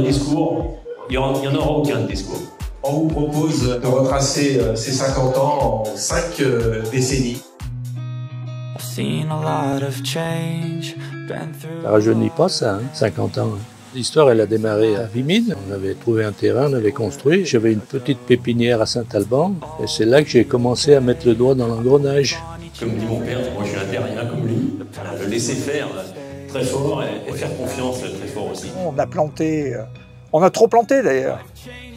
discours, il n'y en aura aucun de discours. On vous propose de retracer ces 50 ans en 5 décennies. Ça rajeunit pas ça, 50 ans. L'histoire, elle a démarré à Vimines. On avait trouvé un terrain, on avait construit. J'avais une petite pépinière à Saint-Alban. Et c'est là que j'ai commencé à mettre le doigt dans l'engrenage. Comme dit mon père, moi je suis un terrien comme lui. Voilà, le laisser faire très fort et faire confiance très fort aussi. On a planté, on a trop planté d'ailleurs.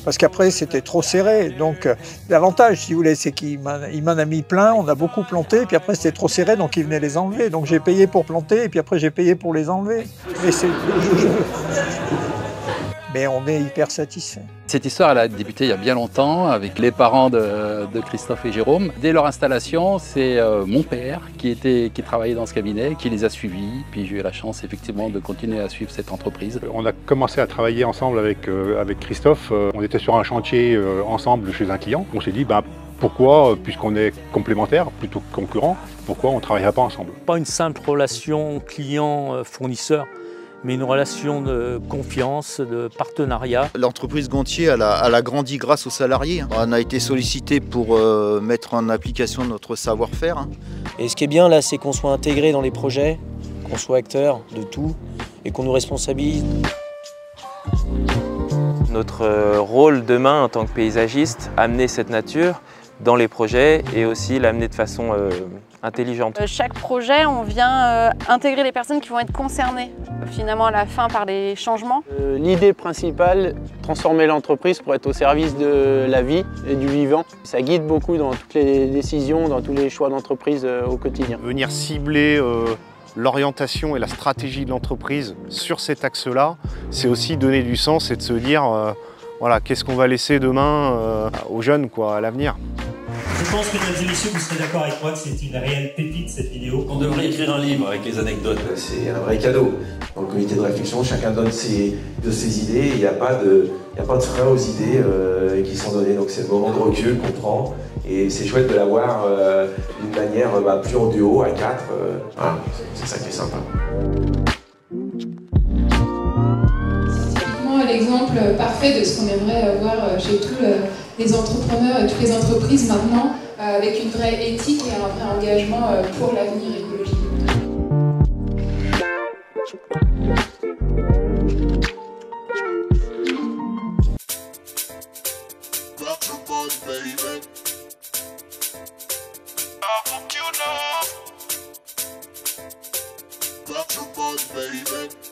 Parce qu'après c'était trop serré, donc l'avantage si vous voulez c'est qu'il m'en a mis plein, on a beaucoup planté, puis après c'était trop serré donc il venait les enlever, donc j'ai payé pour planter et puis après j'ai payé pour les enlever. Mais on est hyper satisfait. Cette histoire elle a débuté il y a bien longtemps avec les parents de Christophe et Jérôme. Dès leur installation, c'est mon père qui travaillait dans ce cabinet, qui les a suivis. Puis j'ai eu la chance effectivement de continuer à suivre cette entreprise. On a commencé à travailler ensemble avec Christophe. On était sur un chantier ensemble chez un client. On s'est dit pourquoi, puisqu'on est complémentaires plutôt que concurrents, pourquoi on ne travaillerait pas ensemble? Pas une simple relation client-fournisseur, mais une relation de confiance, de partenariat. L'entreprise Gontier, elle a grandi grâce aux salariés. On a été sollicité pour mettre en application notre savoir-faire. Et ce qui est bien là, c'est qu'on soit intégré dans les projets, qu'on soit acteur de tout et qu'on nous responsabilise. Notre rôle demain en tant que paysagiste, amener cette nature dans les projets et aussi l'amener de façon intelligente. Chaque projet, on vient intégrer les personnes qui vont être concernées finalement à la fin par les changements. L'idée principale, transformer l'entreprise pour être au service de la vie et du vivant. Ça guide beaucoup dans toutes les décisions, dans tous les choix d'entreprise au quotidien. Venir cibler l'orientation et la stratégie de l'entreprise sur cet axe-là, c'est aussi donner du sens et de se dire voilà, qu'est-ce qu'on va laisser demain aux jeunes à l'avenir. Je pense, mesdames et messieurs, vous serez d'accord avec moi que c'est une réelle pépite cette vidéo. On devrait écrire un livre avec les anecdotes. C'est un vrai cadeau. Dans le comité de réflexion, chacun donne de ses idées. Il n'y a pas de frein aux idées qui sont données. Donc c'est le moment de recul qu'on prend. Et c'est chouette de l'avoir d'une manière plus en duo, à 4. Voilà, c'est ça qui est sympa. L'exemple parfait de ce qu'on aimerait voir chez tous les entrepreneurs et toutes les entreprises maintenant, avec une vraie éthique et un vrai engagement pour l'avenir écologique. Baby.